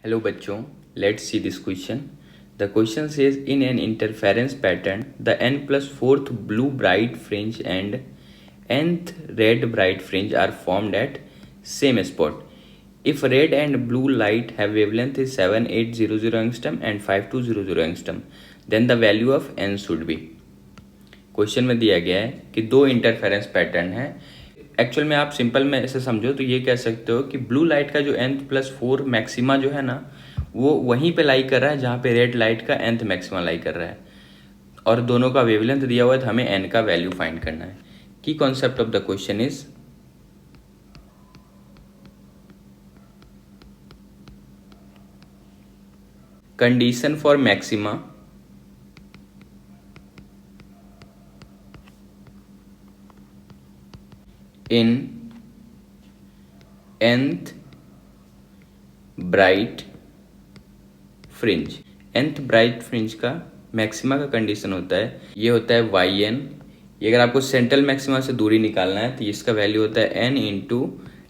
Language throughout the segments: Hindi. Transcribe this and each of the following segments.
हेलो बच्चों, let's see this question. The question says in an interference pattern the n plus fourth blue bright fringe and nth red bright fringe are formed at same spot. If red and blue light have wavelength is 7800 angstrom and 5200 angstrom, then the value of n should be. Question में दिया गया है कि दो इंटरफेरेंस पैटर्न है. एक्चुअल में आप सिंपल में ऐसे समझो तो ये कह सकते हो कि ब्लू लाइट का जो n+4 मैक्सिमा जो है ना, वो वहीं पे लाई कर रहा है जहाँ पे रेड लाइट का nth मैक्सिमा लाई कर रहा है, और दोनों का वेवलेंथ दिया हुआ है तो हमें n का वैल्यू फाइंड करना है. की concept of the question is condition for maxima in nth bright fringe. nth bright fringe का मैक्सिमा का कंडीशन होता है, ये होता है yn. ये अगर आपको सेंट्रल मैक्सिमा से दूरी निकालना है तो इसका वैल्यू होता है n into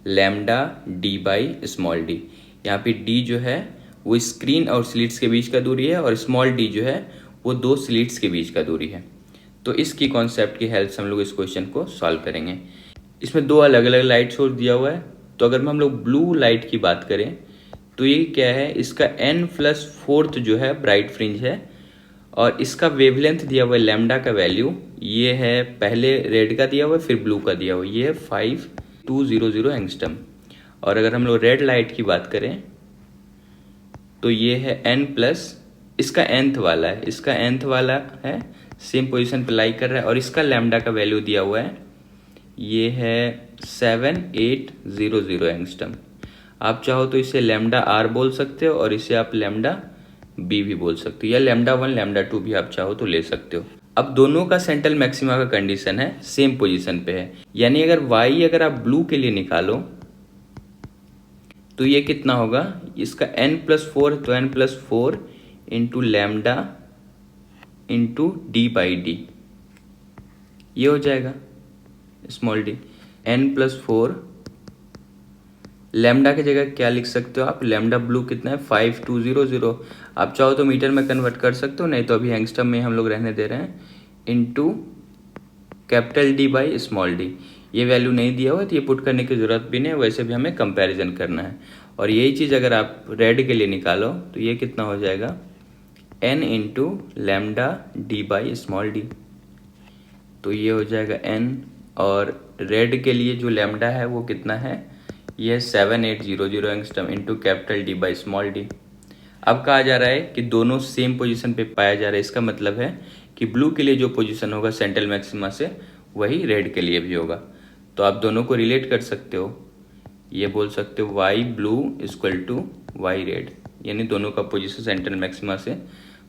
lambda D by small D. यहाँ पे d जो है वो स्क्रीन और स्लिट्स के बीच का दूरी है, और स्मॉल d जो है वो दो स्लिट्स के बीच का दूरी है. तो इसकी कॉन्सेप्ट की हेल्प से हम लोग इस क्वेश्चन को सॉल्व करेंगे. इसमें दो अलग अलग लाइट सोर्स दिया हुआ है. तो अगर हम लोग ब्लू लाइट की बात करें तो ये क्या है, इसका n+4 जो है ब्राइट फ्रिंज है, और इसका वेवलेंथ दिया हुआ है लैम्डा का वैल्यू, ये है पहले रेड का दिया हुआ है फिर ब्लू का दिया हुआ है, ये है 5200 एंगस्ट्रम. और अगर हम लोग रेड लाइट की बात करें तो ये है इसका nth वाला है, इसका nth वाला है, सेम पोजीशन पे लाई कर रहा है, और इसका लैम्डा का वैल्यू दिया हुआ है, ये है 7800 एंगस्ट्रम. आप चाहो तो इसे लैम्डा आर बोल सकते हो, और इसे आप लैम्डा बी भी बोल सकते हो, या लैम्डा 1 लैम्डा 2 भी आप चाहो तो ले सकते हो. अब दोनों का सेंट्रल मैक्सिमा का कंडीशन है सेम पोजीशन पे है, यानी अगर वाई अगर आप ब्लू के लिए निकालो तो ये कितना होगा, इसका n+4 तो n+4 into lambda into D by D, ये हो जाएगा स्मॉल डी. n+4 लैम्डा की जगह क्या लिख सकते हो आप, लैम्डा ब्लू कितना है 5200. आप चाहो तो मीटर में कन्वर्ट कर सकते हो, नहीं तो अभी एंगस्ट्रम में हम लोग रहने दे रहे हैं, into capital D by small D. ये वैल्यू नहीं दिया हुआ तो ये पुट करने की जरूरत भी नहीं, वैसे भी हमें कंपैरिजन करना है. और यही चीज़ अगर आप रेड के लिए निकालो तो ये कितना हो जाएगा, n into lambda D by small D. तो ये हो जाएगा n, और रेड के लिए जो लैम्डा है वो कितना है, ये 7800 angstrom into capital D by small D. अब कहा जा रहा है कि दोनों सेम पोजीशन पे पाया जा रहा है, इसका मतलब है कि ब्लू के लिए जो पोजीशन होगा सेंट्रल मैक्सिमा से वही रेड के लिए भी होगा. तो आप दोनों को रिलेट कर सकते हो, ये बोल सकते हो y blue equal to y red, यानी दोनों का पोजीशन सेंट्रल मैक्सिमा से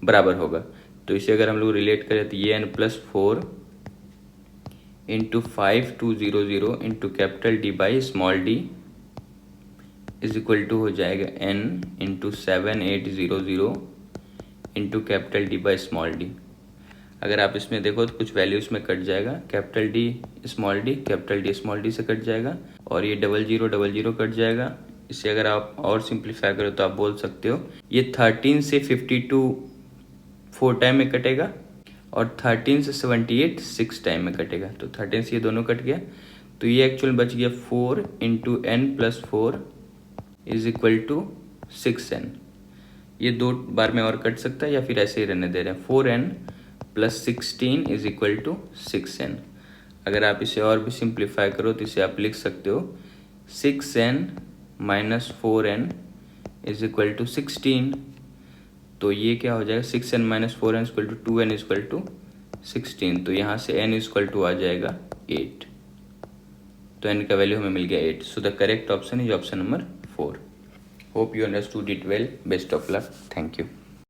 बराबर होगा. तो इसे अगर हम लोग रिलेट करें तो ये n+4 into 5200 into capital D by small d is equal to हो जाएगा n into 7800 into capital D by small d. अगर आप इसमें देखो तो कुछ वैल्यू इसमें कट जाएगा, capital D small D capital D small D से कट जाएगा, और ये 0000 कट जाएगा. इसे अगर आप और सिंप्लीफाई करो तो आप बोल सकते हो ये 13 से 52 4 टाइम में कटेगा, और 13 से 78 6 टाइम में कटेगा. तो 13 से ये दोनों कट गया, तो ये एक्चुअल बच गया 4 into n+4 is equal to 6n. ये दो बार में और कट सकता है, या फिर ऐसे ही रहने दे रहे हैं, 4n + 16 is equal to 6n. अगर आप इसे और भी सिंप्लीफाई करो तो इसे आप लिख सकते हो 6n - 4n is equal to 16. तो ये क्या हो जाएगा, 6n - 4n equal to 2n equal to 16. तो यहाँ से n इक्वल टू आ जाएगा 8. तो n का वैल्यू हमें मिल गया 8. So the correct option is option number 4. Hope you understood it well. Best of luck. Thank you.